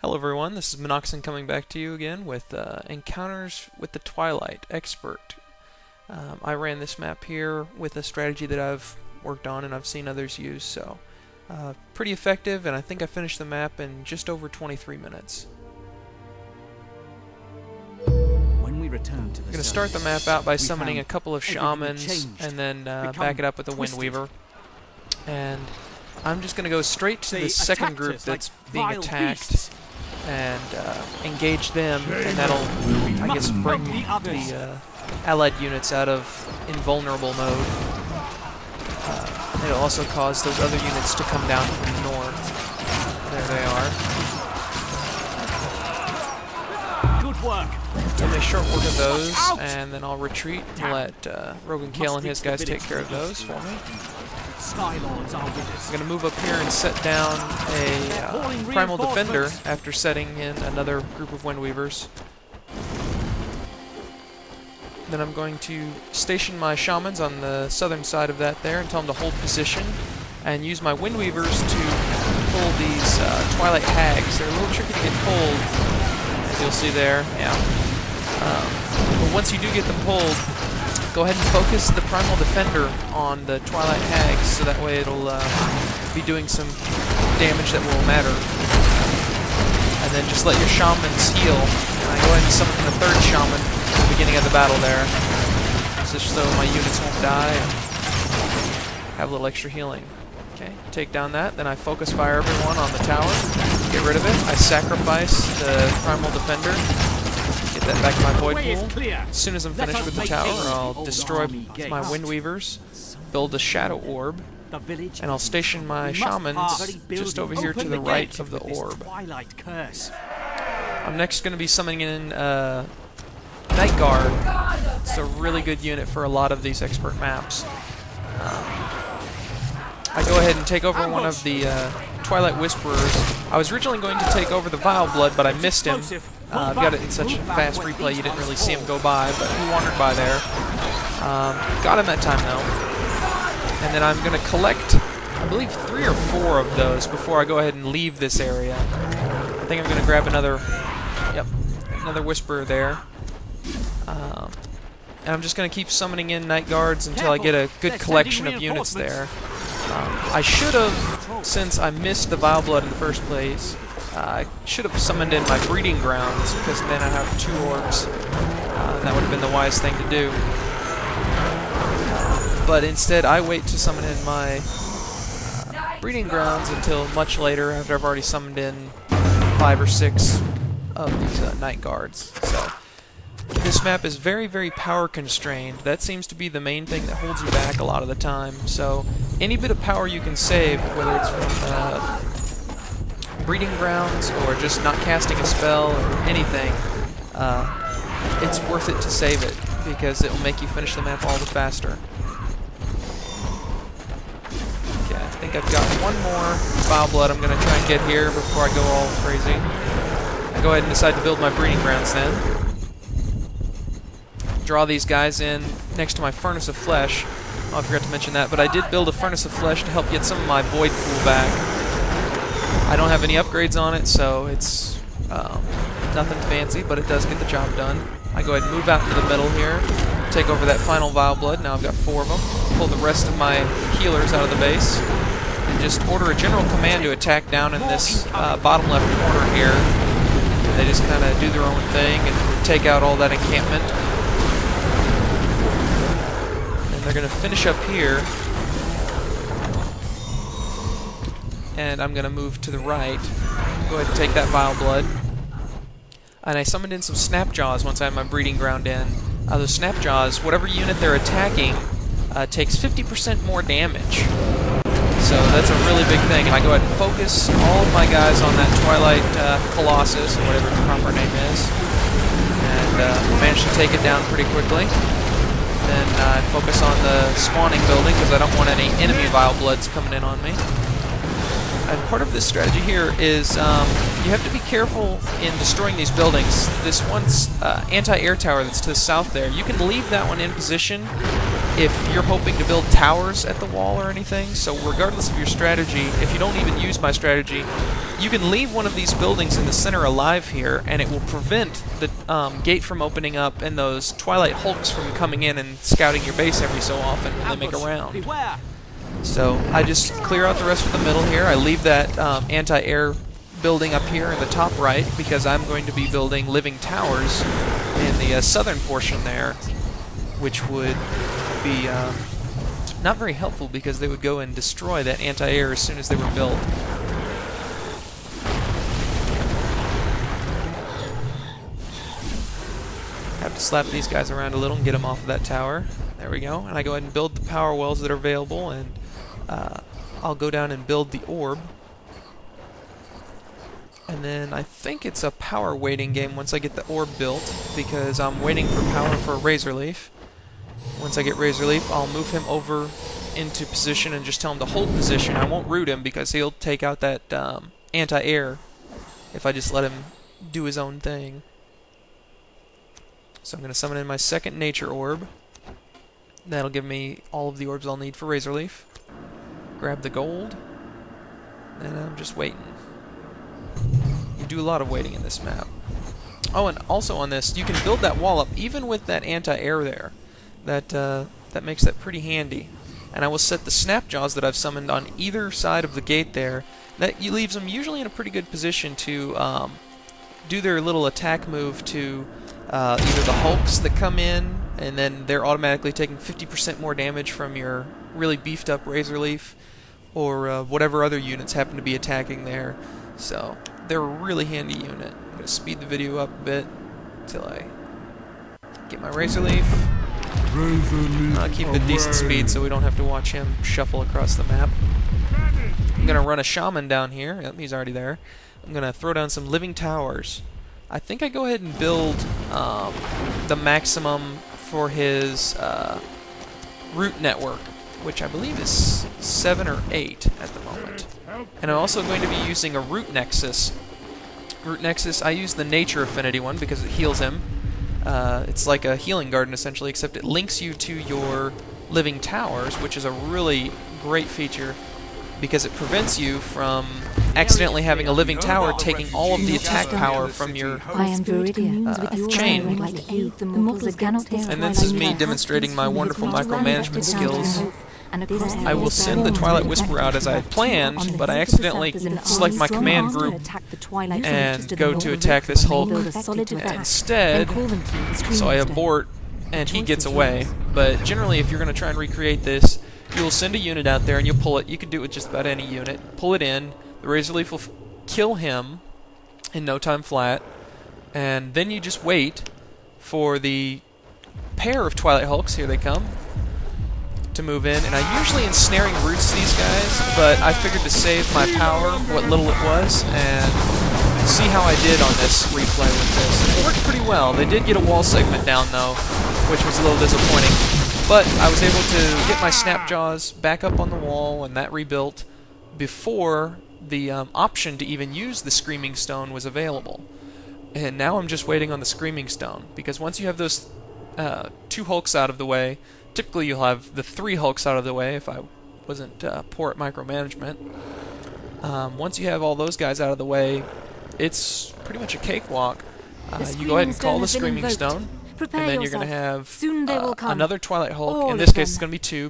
Hello everyone, this is Minoxen coming back to you again with Encounters with the Twilight Expert. I ran this map here with a strategy that I've worked on and I've seen others use, so pretty effective, and I think I finished the map in just over 23 minutes. When we return to the I'm going to start the map out by summoning a couple of Shamans and then back it up with a Windweaver. And I'm just going to go straight to the second group that's being attacked and engage them, and that'll, I guess, bring the allied units out of invulnerable mode. It'll also cause those other units to come down from the north. There they are. Good work. I'll make short work of those, and then I'll retreat and let Rogan Kale and his guys take care of those for me. I'm going to move up here and set down a Primal Defender after setting in another group of Windweavers. Then I'm going to station my Shamans on the southern side of that there and tell them to hold position, and use my Windweavers to pull these Twilight Hags. They're a little tricky to get pulled, as you'll see there. Yeah. But once you do get them pulled, go ahead and focus the Primal Defender on the Twilight Hags, so that way it'll be doing some damage that will matter. And then just let your Shamans heal. Go ahead and summon the third Shaman at the beginning of the battle there, just so my units won't die and have a little extra healing. Okay, take down that, then I focus fire everyone on the tower, get rid of it, I sacrifice the Primal Defender, get that back in my void pool. As soon as I'm finished with the tower, I'll destroy my Windweavers, build a Shadow Orb, and I'll station my Shamans just over here to the right of the orb. I'm next going to be summoning in Nightguard. It's a really good unit for a lot of these expert maps. I go ahead and take over one of the Twilight Whisperers. I was originally going to take over the Vile Blood, but I missed him. I've got it in such a fast replay you didn't really see him go by, but he wandered by there. Got him that time though. And then I'm going to collect, I believe, 3 or 4 of those before I go ahead and leave this area. I think I'm going to grab another Whisperer there. And I'm just going to keep summoning in Night Guards until I get a good collection of units there. I should have, since I missed the Vile Blood in the first place, I should have summoned in my Breeding Grounds, because then I have 2 orbs. That would have been the wise thing to do. But instead, I wait to summon in my Breeding Grounds until much later, after I've already summoned in 5 or 6 of these Night Guards. So this map is very, very power constrained. That seems to be the main thing that holds you back a lot of the time. So any bit of power you can save, whether it's from Breeding Grounds or just not casting a spell or anything, it's worth it to save it, because it will make you finish the map all the faster. Okay, I think I've got one more Vile Blood I'm going to try and get here before I go all crazy. I go ahead and decide to build my Breeding Grounds then. Draw these guys in next to my Furnace of Flesh. Oh, I forgot to mention that, but I did build a Furnace of Flesh to help get some of my Void Pool back. I don't have any upgrades on it, so it's nothing fancy, but it does get the job done. I go ahead and move out into the middle here, take over that final Vile Blood. Now I've got 4 of them. Pull the rest of my healers out of the base, and just order a general command to attack down in this bottom left corner here. They just kind of do their own thing and take out all that encampment. And they're going to finish up here. And I'm going to move to the right. Go ahead and take that Vile Blood. And I summoned in some Snapjaws once I had my Breeding Ground in. Those Snapjaws, whatever unit they're attacking, takes 50% more damage. So that's a really big thing. And I go ahead and focus all of my guys on that Twilight Collosus, or whatever its proper name is. And manage to take it down pretty quickly. Then I focus on the spawning building, because I don't want any enemy Vile Bloods coming in on me. And part of this strategy here is you have to be careful in destroying these buildings. This one's anti-air tower that's to the south there, you can leave that one in position if you're hoping to build towers at the wall or anything. So regardless of your strategy, if you don't even use my strategy, you can leave one of these buildings in the center alive here, and it will prevent the gate from opening up and those Twilight Hulks from coming in and scouting your base every so often when they make a round. Beware. So I just clear out the rest of the middle here. I leave that anti-air building up here in the top right because I'm going to be building living towers in the southern portion there, which would be not very helpful because they would go and destroy that anti-air as soon as they were built. Have to slap these guys around a little and get them off of that tower. There we go. And I go ahead and build the power wells that are available, and I'll go down and build the orb. And then I think it's a power waiting game once I get the orb built, because I'm waiting for power for Razorleaf. Once I get Razorleaf, I'll move him over into position and just tell him to hold position. I won't root him because he'll take out that anti-air if I just let him do his own thing. So I'm going to summon in my second nature orb. That'll give me all of the orbs I'll need for Razorleaf. Grab the gold, and I'm just waiting. You do a lot of waiting in this map. Oh, and also on this, you can build that wall up even with that anti-air there. That makes that pretty handy. And I will set the Snapjaws that I've summoned on either side of the gate there. That leaves them usually in a pretty good position to do their little attack move to either the Hulks that come in, and then they're automatically taking 50% more damage from your really beefed up Razorleaf, or whatever other units happen to be attacking there. So they're a really handy unit. I'm going to speed the video up a bit until I get my Razorleaf. I'll keep it decent speed so we don't have to watch him shuffle across the map. I'm going to run a Shaman down here. Yep, he's already there. I'm going to throw down some living towers. I think I go ahead and build the maximum for his root network, which I believe is 7 or 8 at the moment. And I'm also going to be using a root nexus. Root nexus, I use the nature affinity one because it heals him. It's like a healing garden essentially, except it links you to your living towers, which is a really great feature because it prevents you from accidentally having a living tower taking all of the attack power from your chain. And this is me demonstrating my wonderful micromanagement skills. I will send the Twilight Whisperer out as I had planned, but I accidentally select my command group and go to attack this Hulk instead, so I abort and he gets away. But generally, if you're going to try and recreate this, you'll send a unit out there and you'll pull it. You can do it with just about any unit. Pull it in, the Razorleaf will kill him in no time flat, and then you just wait for the pair of Twilight Hulks, here they come, to move in. And I usually Ensnaring roots these guys, but I figured to save my power, what little it was, and see how I did on this replay with this. It worked pretty well. They did get a wall segment down though, which was a little disappointing. But I was able to get my Snapjaws back up on the wall, and that rebuilt before the option to even use the Screaming Stone was available. And now I'm just waiting on the Screaming Stone, because once you have those 2 Hulks out of the way, typically you'll have the 3 Hulks out of the way if I wasn't poor at micromanagement. Once you have all those guys out of the way, it's pretty much a cakewalk. You go ahead and call the Screaming Stone, and then you're going to have another Twilight Hulk. In this case, it's going to be 2.